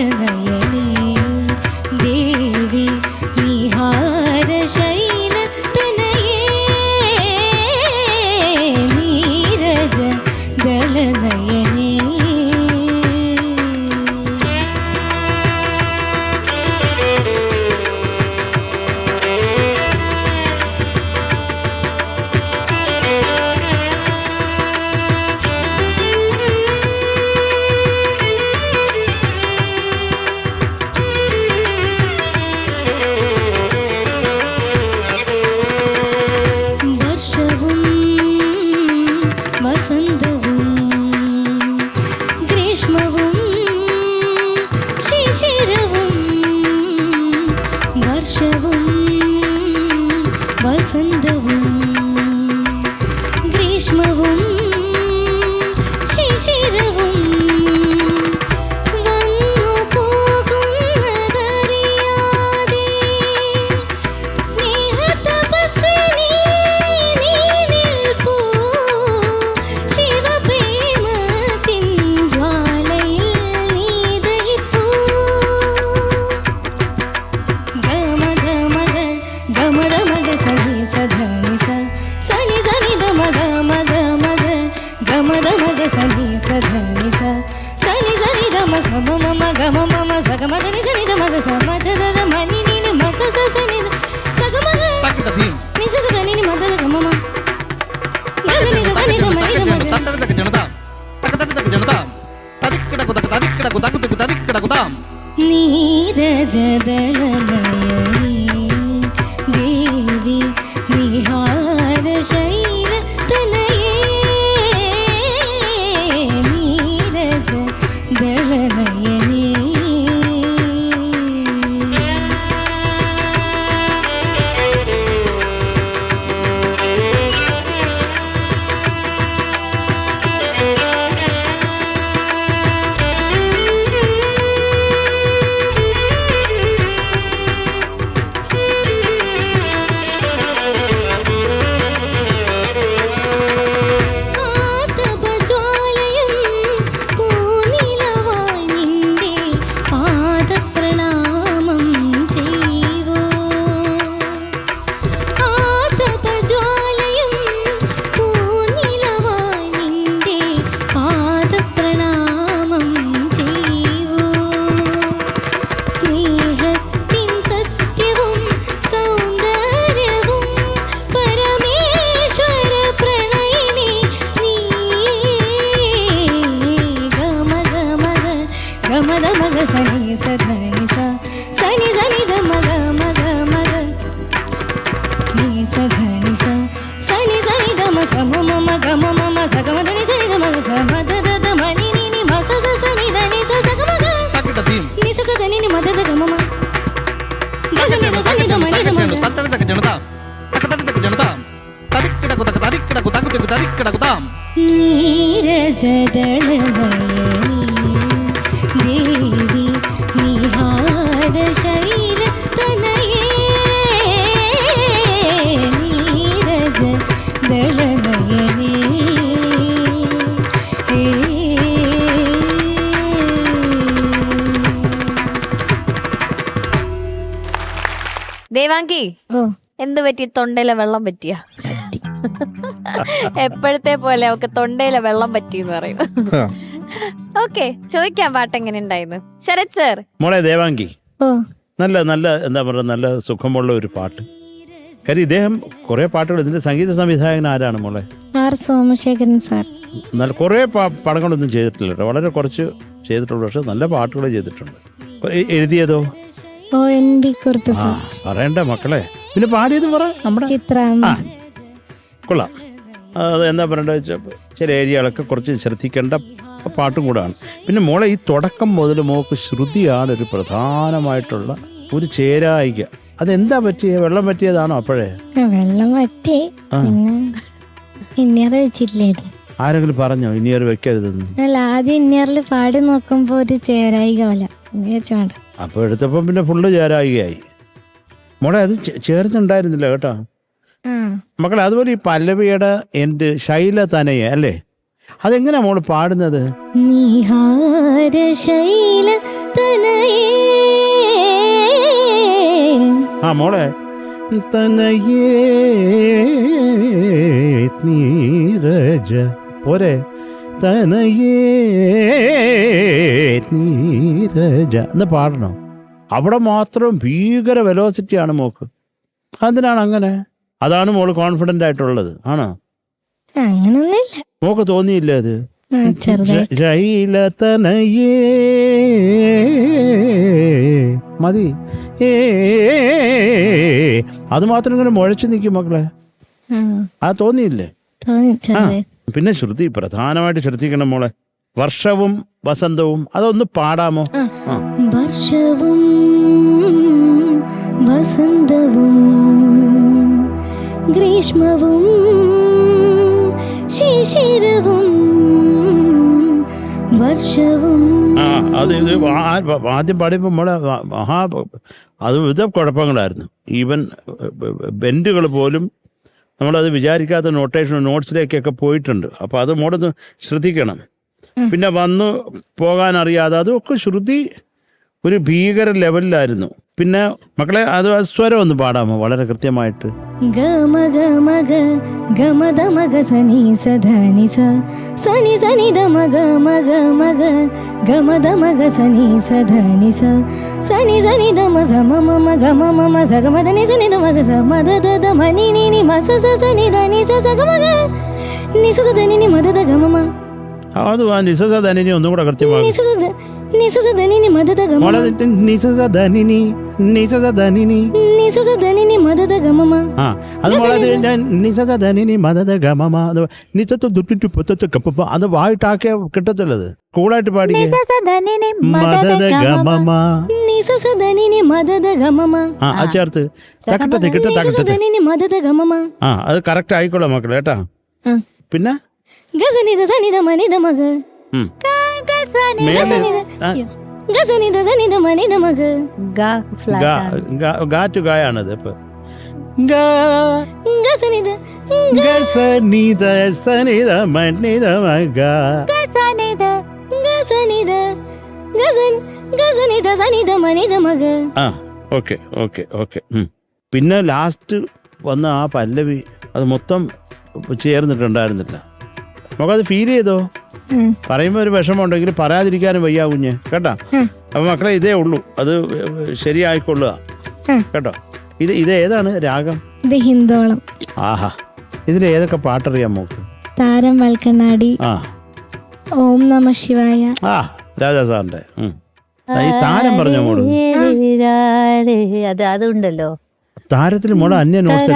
ദളനയനേ ദേവി നിഹാരശൈല തനയേ നീരജ ദളനയനേ. നീരജ ദളനയനേ ദേവി നിഹാരശൈല തനയേ നീരജ ദളനയനേ. നീരജ ദളനയനേ ദേവി നിഹാരശൈല തനയേ നീരജ ദളനയനേ. ദേവാങ്കി, എന്ത് പറ്റി? തൊണ്ടയിലെ വെള്ളം പറ്റിയ? എപ്പോഴത്തെ പോലെ ഒക്കെ തൊണ്ടയിലെ വെള്ളം പറ്റിയെന്ന് പറയും. ഓക്കെ, ചോദിക്കാം പാട്ട് എങ്ങനെ ഉണ്ടായിരുന്നു ശരത് സർ? മോളെ ദേവാങ്കി, നല്ല നല്ല എന്താ പറയുക, നല്ല സുഖമുള്ള ഒരു പാട്ട്. കാര്യം ഇദ്ദേഹം കുറെ പാട്ടുകൾ, ഇതിന്റെ സംഗീത സംവിധായകൻ ആരാണ് മോളെ? R Somasekharan sir. നല്ല കുറെ പടങ്ങളൊന്നും ചെയ്തിട്ടില്ല കേട്ടോ, വളരെ കുറച്ച് ചെയ്തിട്ടുള്ളൂ. പക്ഷെ നല്ല പാട്ടുകൾ ചെയ്തിട്ടുണ്ട്. എഴുതിയതോ? ONV Kurup sir. പറയണ്ട മക്കളെ. പിന്നെ പാടിയത് പറ. നമ്മുടെ കൊള്ളാം. അത് എന്താ പറയണ്ട, ചില ഏരിയകളൊക്കെ കുറച്ച് ശ്രദ്ധിക്കേണ്ട പാട്ടും കൂടാണ്. പിന്നെ മോളെ ഈ തുടക്കം മുതൽ മോക്ക് ശ്രുതിയാണ് ഒരു പ്രധാനമായിട്ടുള്ള ഒരു ചേരായിക. അതെന്താ പറ്റിയ? വെള്ളം പറ്റിയതാണോ? അപ്പോഴേ വെള്ളം പറ്റി, ഇന്നിയർ വെച്ചിട്ടില്ലായിരുന്നു. ആരെങ്കിലും പറഞ്ഞോ ഇന്നിയർ വെക്കരുതെന്ന്? അല്ല, ആദ്യം ഇന്നിയറിൽ പാടി നോക്കുമ്പോ ഒരു ചേരായിക പോലെ അപ്പൊ എടുത്തപ്പം പിന്നെ ഫുള്ള് ചേരായികയായി. മോളെ അത് ചേർന്നുണ്ടായിരുന്നില്ല കേട്ടോ മക്കളെ. അതുപോലെ ഈ പല്ലവിയുടെ എൻ്റെ ശൈല തനയ അല്ലേ, അതെങ്ങനെയാ മോള് പാടുന്നത്? നിഹാര ശൈല തനയ ആ മോളെ തനയേ നീരജ പോരെ, തനയേ നീരജ എന്ന് പാടണം. അവിടെ മാത്രം ഭീകര വെലോസിറ്റിയാണ് മോക്ക്. അതിനാണ് അങ്ങനെ. അതാണ് മോള് കോൺഫിഡന്റ് ആയിട്ടുള്ളത്. ആണോ? അങ്ങനൊന്നുമില്ല. മോക്ക് തോന്നിയില്ല അത്? ചെറുതായി. ശൈലതനയേ മതി. അത് മാത്രം ഇങ്ങനെ മുഴച്ചു നിൽക്കും മക്കളെ. ആ തോന്നിയില്ലേ? പിന്നെ ശ്രുതി പ്രധാനമായിട്ട് ശ്രദ്ധിക്കണം മോളെ. വർഷവും വസന്തവും അതൊന്ന് പാടാമോ? വർഷവും വസന്തവും ഗ്രീഷ്മവും ശിശിരവും വർഷവും. അത് ഇത് ആദ്യം പാടിയപ്പോൾ മോളെ അത് വിധ കുഴപ്പങ്ങളായിരുന്നു. ഈവൻ ബെൻഡുകൾ പോലും നമ്മളത് വിചാരിക്കാത്ത നോട്ട്സിലേക്കൊക്കെ പോയിട്ടുണ്ട്. അപ്പോൾ അത് മോളൊന്ന് ശ്രദ്ധിക്കണം. പിന്നെ വന്നു പോകാൻ അറിയാതെ അതൊക്കെ ശ്രുതി ഒരു ഭീകര ലെവലിലായിരുന്നു. പിന്നെ മക്കളെ അത് സ്വരം ഒന്ന് പാടാമോ വളരെ കൃത്യമായിട്ട്? ഗമ ഗമ ഗ ഗമ ദമ ഗ സനി സധനി സ സനി സനി ദമ ഗമ ഗമ ഗ ഗമ ദമ ഗ സനി സധനി സ സനി സനി ദമ സമ മമ ഗമ മമ സ ഗമ ധനി സനി ദമ ഗ സ മദ ദ ദ മ നി നി നി മ സ സ സനി ധനി സ സ ഗമ ഗ നി സ സ ധനി നി മദ ദ ഗമ മ. അത് നിസസധനി ഒന്നും കൂടെ കൃത്യമാകും. അത് വായിട്ടാക്കിയ കിട്ടത്തില്ലത്. കൂളായിട്ട് പാടി അത് ചേർത്ത് അത് കറക്റ്റ് ആയിക്കോളാം മക്കളെ കേട്ടാ. പിന്നെ ഗായാണത്. ഇപ്പൊ പിന്നെ ലാസ്റ്റ് വന്ന ആ പല്ലവി അത് മൊത്തം ചേർന്നിട്ടുണ്ടായിരുന്നില്ല. നമുക്കത് ഫീൽ ചെയ്തോ? പറയുമ്പോൾ ഒരു വിഷമമുണ്ടെങ്കിൽ പറയാതിരിക്കാനും വയ്യ കുഞ്ഞ് കേട്ടാ. അപ്പൊ മക്കളെ ഇതേ ഉള്ളൂ, അത് ശരിയായിക്കൊള്ളുക കേട്ടോ. ഇത് ഏതാണ് രാഗം? ഇത് ഹിന്ദോളം. ആഹാ, ഇതിൽ ഏതൊക്കെ പാട്ടറിയാം മോക്ക്? താരം വൽക്കണ്ണാടി, ഓം നമ ശിവായ. രാജാ സാറിന്റെ ഈ താരം പറഞ്ഞ മോള് അതുണ്ടല്ലോ. താരത്തിൽ മോള് അന്യ നോട്ട്സ്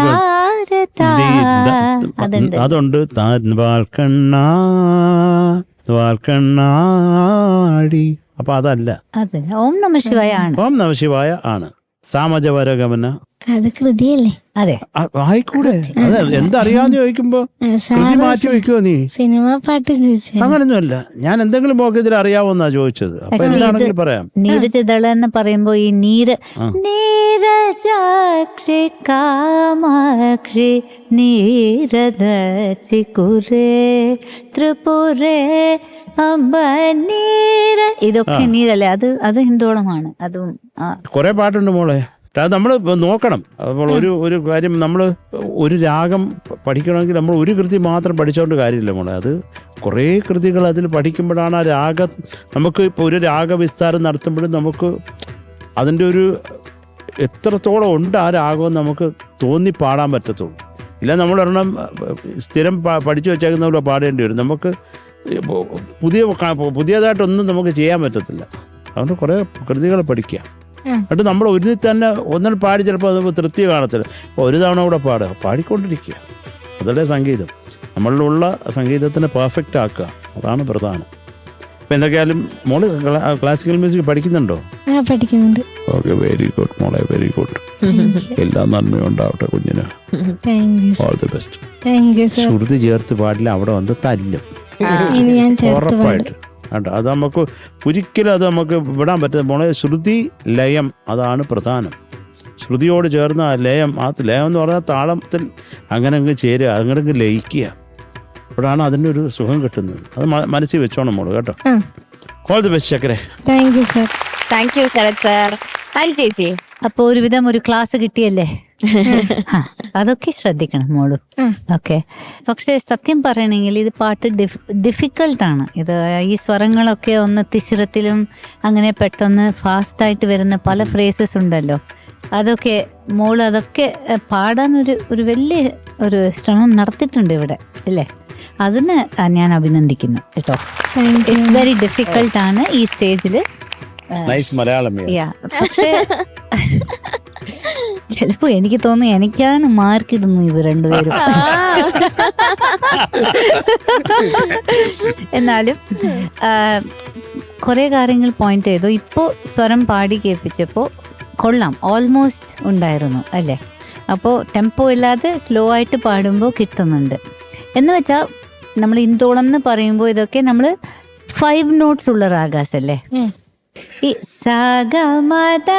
അതുണ്ട്. വാൽക്കണ്ണാടി. അപ്പൊ അതല്ല, ഓം നമ ശിവായ ആണ്. ഓം നമ ശിവായ ആണ്. സാമജവരഗമന അത് കൃതിയല്ലേ? അതെ, ആയിക്കൂടെ. അതെ, എന്തറിയാന്ന് ചോദിക്കുമ്പോ മാറ്റി വെക്കുവോ നീ? സിനിമ പാട്ട് അങ്ങനൊന്നുമല്ല. ഞാൻ എന്തെങ്കിലും മോക്ക് ഇതിൽ അറിയാവോന്നാ ചോദിച്ചത്. അപ്പൊ എന്താണെങ്കിലും പറയാം. നീരജദള എന്ന് പറയുമ്പോ ഈ നീരജാക്ഷി കാമാക്ഷി നീരദച്ചികുരേ ത്രിപുരേ അമ്പനീര, ഇതൊക്കെ നീരല്ലേ? അത് ഹിന്ദോളമാണ്. അതും കുറെ പാട്ടുണ്ട് മോളെ. അത് നമ്മൾ നോക്കണം. അപ്പോൾ ഒരു കാര്യം, നമ്മൾ ഒരു രാഗം പഠിക്കണമെങ്കിൽ നമ്മൾ ഒരു കൃതി മാത്രം പഠിച്ചുകൊണ്ട് കാര്യമില്ല മോളെ. അത് കുറേ കൃതികൾ അതിൽ പഠിക്കുമ്പോഴാണ് ആ രാഗം നമുക്ക് ഇപ്പോൾ ഒരു രാഗവിസ്താരം നടത്തുമ്പോഴും നമുക്ക് അതിൻ്റെ ഒരു എത്രത്തോളം ഉണ്ട് ആ രാഗം നമുക്ക് തോന്നി പാടാൻ പറ്റത്തുള്ളൂ. ഇല്ല നമ്മളൊരെണ്ണം സ്ഥിരം പഠിച്ചു വെച്ചേക്കുന്ന പോലെ പാടേണ്ടി വരും. നമുക്ക് പുതിയതായിട്ടൊന്നും നമുക്ക് ചെയ്യാൻ പറ്റത്തില്ല. അതുകൊണ്ട് കുറേ കൃതികൾ പഠിക്കുക. എന്നിട്ട് നമ്മൾ ഒരു തന്നെ ഒന്നിൽ പാടി ചിലപ്പോൾ അത് തൃപ്തി കാണത്തില്ല. ഒരു തവണ കൂടെ പാടുക, പാടിക്കൊണ്ടിരിക്കുക. അതല്ലേ സംഗീതം. നമ്മളിലുള്ള സംഗീതത്തിനെ പെർഫെക്റ്റ് ആക്കുക, അതാണ് പ്രധാനം. അപ്പം എന്തൊക്കെയായാലും മോള് ക്ലാസിക്കൽ മ്യൂസിക് പഠിക്കുന്നുണ്ടോ? പഠിക്കുന്നുണ്ട്. ഓക്കെ, വെരി ഗുഡ് മോളെ, വെരി ഗുഡ്. എല്ലാം നന്മയുണ്ടാവട്ടെ കുഞ്ഞിന്. All the best. ശ്രുതി ചേർത്ത് പാടില്ല, അവിടെ വന്ന് തല്ലും ഉറപ്പായിട്ട് കേട്ടോ. അത് നമുക്ക് ഒരിക്കലും അത് നമുക്ക് വിടാൻ പറ്റില്ല മോളെ. ശ്രുതി ലയം അതാണ് പ്രധാനം. ശ്രുതിയോട് ചേർന്ന ലയം, ആ ലയം എന്ന് പറഞ്ഞാൽ താളത്തിൽ അങ്ങനെ അങ്ങ് ചേരുക, അങ്ങനെ അങ്ങ് ലയിക്കുക. അപ്പോഴാണ് അതിൻ്റെ ഒരു സുഖം കിട്ടുന്നത്. അത് മനസ്സിൽ വെച്ചോണം മോള് കേട്ടോ. ഓൾ ദി ബെസ്റ്റ് ചക്കരെ. Thank you sir. Thank you Sharath sir. അൽ ചേച്ചി അപ്പൊ ഒരുവിധം ഒരു ക്ലാസ് കിട്ടിയല്ലേ? അതൊക്കെ ശ്രദ്ധിക്കണം മോളും. ഓക്കെ. പക്ഷെ സത്യം പറയണെങ്കിൽ ഇത് പാട്ട് ഡിഫിക്കൾട്ടാണ്. ഇത് ഈ സ്വരങ്ങളൊക്കെ ഒന്ന് തിശ്രത്തിലും അങ്ങനെ പെട്ടെന്ന് ഫാസ്റ്റായിട്ട് വരുന്ന പല ഫ്രേസസ് ഉണ്ടല്ലോ. അതൊക്കെ മോള് അതൊക്കെ പാടാൻ ഒരു വലിയ ഒരു ശ്രമം നടത്തിയിട്ടുണ്ട് ഇവിടെ അല്ലേ? അതിന് ഞാൻ അഭിനന്ദിക്കുന്നു കേട്ടോ. ഇറ്റ്സ് വെരി ഡിഫിക്കൾട്ടാണ് ഈ സ്റ്റേജില്. പക്ഷേ ചിലപ്പോ എനിക്ക് തോന്നുന്നു എനിക്കാണ് മാർക്കിടുന്നു ഇവർ രണ്ടുപേരും. എന്നാലും കുറെ കാര്യങ്ങൾ പോയിന്റ് ചെയ്തു. ഇപ്പോ സ്വരം പാടി കേൾപ്പിച്ചപ്പോ കൊള്ളാം, ഓൾമോസ്റ്റ് ഉണ്ടായിരുന്നു അല്ലേ? അപ്പോൾ ടെമ്പോ ഇല്ലാതെ സ്ലോ ആയിട്ട് പാടുമ്പോൾ കിട്ടുന്നുണ്ട്. എന്ന് വെച്ചാൽ നമ്മൾ ഇന്ദോളം എന്ന് പറയുമ്പോൾ ഇതൊക്കെ നമ്മൾ 5 notes ഉള്ള രാഗാസ് അല്ലേ? ഈ സഗമദ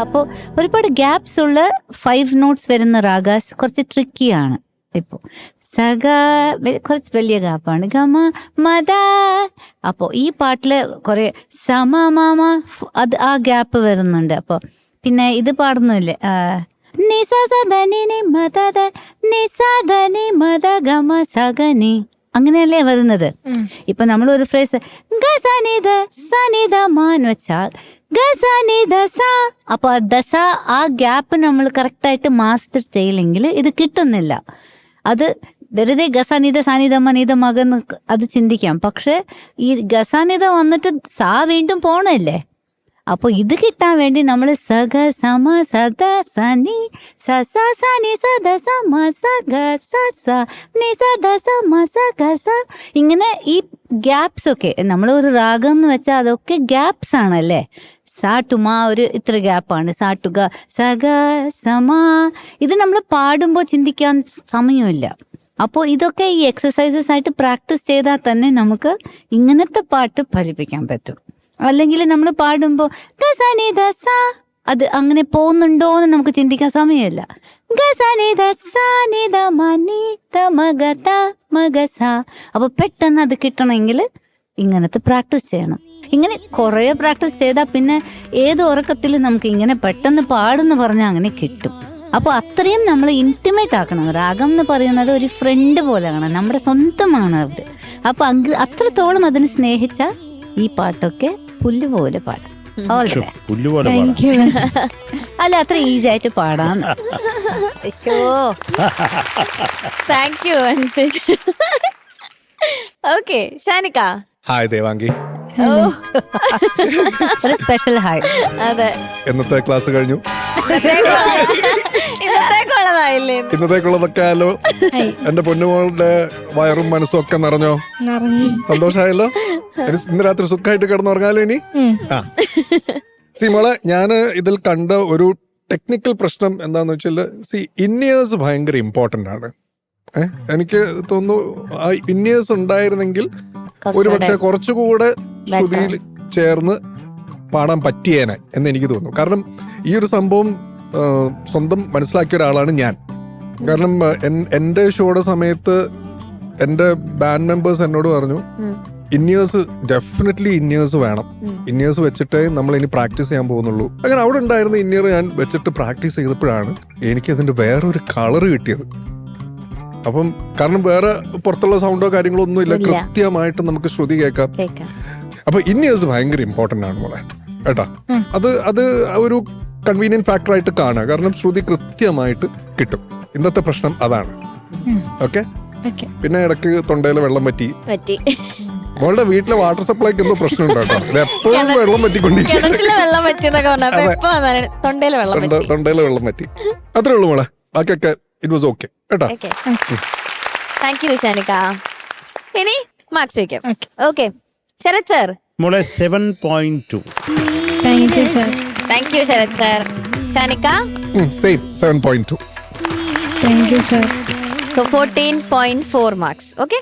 അപ്പോൾ ഒരുപാട് ഗ്യാപ്സ് ഉള്ള 5 notes വരുന്ന രാഗാസ് കുറച്ച് ട്രിക്കിയാണ്. ഇപ്പോൾ സഗ കുറച്ച് വലിയ ഗാപ്പാണ്. ഗമ മദ. അപ്പോൾ ഈ പാട്ടില് കുറെ സമ മാമ അത് ആ ഗ്യാപ്പ് വരുന്നുണ്ട്. അപ്പോൾ പിന്നെ ഇത് പാടുന്നില്ലേ, അങ്ങനെയല്ലേ വരുന്നത്. ഇപ്പൊ നമ്മൾ ഒരു ഫ്രേസ് ഗസനിദ സനിദ മാന്ന് വെച്ചാൽ ഗസനിദ സ, അപ്പൊ ദസ ആ ഗ്യാപ്പ് നമ്മൾ കറക്റ്റായിട്ട് മാസ്റ്റർ ചെയ്യില്ലെങ്കിൽ ഇത് കിട്ടുന്നില്ല. അത് വെറുതെ ഗസാനിത സാനിധമ്മ നീത മകൻ അത് ചിന്തിക്കാം. പക്ഷെ ഈ ഗസാനിത വന്നിട്ട് സാ വീണ്ടും പോണല്ലേ. അപ്പോൾ ഇത് കിട്ടാൻ വേണ്ടി നമ്മൾ സഗ സമ സദ സനി സസ സനി സദ സമ സഗ സസ നി സദ സമ സഗ സ, ഇങ്ങനെ ഈ ഗ്യാപ്സ് ഒക്കെ നമ്മൾ ഒരു രാഗം എന്ന് വെച്ചാൽ അതൊക്കെ ഗ്യാപ്സ് ആണല്ലേ. സാ ടു മാ ഒരു ഇത്ര ഗ്യാപ്പാണ്. സാ ടു ഗ സഗ സമ. ഇത് നമ്മൾ പാടുമ്പോൾ ചിന്തിക്കാൻ സമയമില്ല. അപ്പോൾ ഇതൊക്കെ ഈ എക്സസൈസസ് ആയിട്ട് പ്രാക്ടീസ് ചെയ്താൽ തന്നെ നമുക്ക് ഇങ്ങനത്തെ പാട്ട് ഫലിപ്പിക്കാൻ പറ്റും. അല്ലെങ്കിൽ നമ്മൾ പാടുമ്പോൾ ഗസനിദ സ അത് അങ്ങനെ പോകുന്നുണ്ടോ എന്ന് നമുക്ക് ചിന്തിക്കാൻ സമയമില്ല. ഗസനിദ സനിദ മനിദ മഗത മഗസ. അപ്പോൾ പെട്ടെന്ന് അത് കിട്ടണമെങ്കിൽ ഇങ്ങനത്തെ പ്രാക്ടീസ് ചെയ്യണം. ഇങ്ങനെ കുറേ പ്രാക്ടീസ് ചെയ്താൽ പിന്നെ ഏത് ഉറക്കത്തിലും നമുക്ക് ഇങ്ങനെ പെട്ടെന്ന് പാടുന്ന് പറഞ്ഞാൽ അങ്ങനെ കിട്ടും. അപ്പോൾ അത്രയും നമ്മൾ ഇൻറ്റിമേറ്റ് ആക്കണം. രാഗം എന്ന് പറയുന്നത് ഒരു ഫ്രണ്ട് പോലെയാണ്, നമ്മുടെ സ്വന്തമാണ് അവർ. അപ്പോൾ അത്രത്തോളം അതിനെ സ്നേഹിച്ചാൽ ഈ പാട്ടൊക്കെ പുല്ല് പോലെ പാടാം. അല്ല, അത്ര ഈസി ആയിട്ട് പാടാം. Thank you. Okay, Shanika. Hi Devangi. ഒരു സ്പെഷ്യൽ ഹായ്. അതെ, എന്നത്തെ ക്ലാസ് കഴിഞ്ഞു? ഇന്നത്തേക്കുള്ളതൊക്കെ ആയാലോ? എന്റെ പൊന്നുമോളുടെ വയറും മനസ്സും ഒക്കെ നിറഞ്ഞോ? സന്തോഷമായല്ലോ? ഇന്ന് രാത്രി സുഖമായിട്ട് കിടന്നുറങ്ങാലോ ഇനി? ആ മോളെ, ഞാൻ ഇതിൽ കണ്ട ഒരു ടെക്നിക്കൽ പ്രശ്നം എന്താന്ന് വെച്ചാൽ, ഇന്നിയേഴ്സ് ഭയങ്കര ഇമ്പോർട്ടന്റ് ആണ്. എനിക്ക് തോന്നുന്നു ആ ഇന്നിയേഴ്സ് ഉണ്ടായിരുന്നെങ്കിൽ ഒരുപക്ഷെ കുറച്ചുകൂടെ ശ്രുതിയിൽ ചേർന്ന് പാടാൻ പറ്റിയേനെ എന്ന് എനിക്ക് തോന്നുന്നു. കാരണം ഈ ഒരു സംഭവം സ്വന്തം മനസ്സിലാക്കിയ ഒരാളാണ് ഞാൻ. കാരണം എൻ്റെ ഷോയുടെ സമയത്ത് എൻ്റെ ബാൻഡ് മെമ്പേഴ്സ് എന്നോട് പറഞ്ഞു, ഇന്നിയേഴ്സ് ഡെഫിനറ്റ്ലി ഇന്നിയേഴ്സ് വേണം, ഇന്നിയേഴ്സ് വെച്ചിട്ടേ നമ്മൾ ഇനി പ്രാക്ടീസ് ചെയ്യാൻ പോകുന്നുള്ളൂ. അങ്ങനെ അവിടെ ഉണ്ടായിരുന്ന ഇന്നിയർ ഞാൻ വെച്ചിട്ട് പ്രാക്ടീസ് ചെയ്തപ്പോഴാണ് എനിക്ക് അതിന്റെ വേറൊരു കളറ് കിട്ടിയത്. അപ്പം കാരണം വേറെ പുറത്തുള്ള സൗണ്ടോ കാര്യങ്ങളോ ഒന്നും ഇല്ല, കൃത്യമായിട്ട് നമുക്ക് ശ്രുതി കേൾക്കാം. അപ്പൊ ഇന്നിയേഴ്സ് ഭയങ്കര ഇമ്പോർട്ടന്റ് ആണ് മോളെ കേട്ടാ. അത് ഒരു കൺവീനിയന്റ് ഫാക്ടർ ആയിട്ട് കാണുക, കാരണം ശ്രുതി കൃത്യമായിട്ട് കിട്ടും. ഇന്നത്തെ പ്രശ്നം അതാണ്. ഓക്കെ. പിന്നെ ഇടയ്ക്ക് തൊണ്ടയിലെ വെള്ളം പറ്റി. മോളുടെ വീട്ടിലെ വാട്ടർ സപ്ലൈക്ക് എന്തോ പ്രശ്നം ഉണ്ടോ? ഇത് എപ്പോഴും വെള്ളം പറ്റിക്കൊണ്ടിരിക്കും. തൊണ്ടയിലെ വെള്ളം പറ്റി. അത്രേ ഉള്ളൂ മോളെ, ബാക്കിയൊക്കെ ഇറ്റ് വാസ് ഓക്കെ കേട്ടോ. Thank you Shanika. ഇനി മാർക്സ് ചോദിക്കാം. Okay, Sharath sir. മോളെ 7.2. Thank you Sharath sir. Shanika same 7.2. Thank you sir. So 14.4 marks. Okay.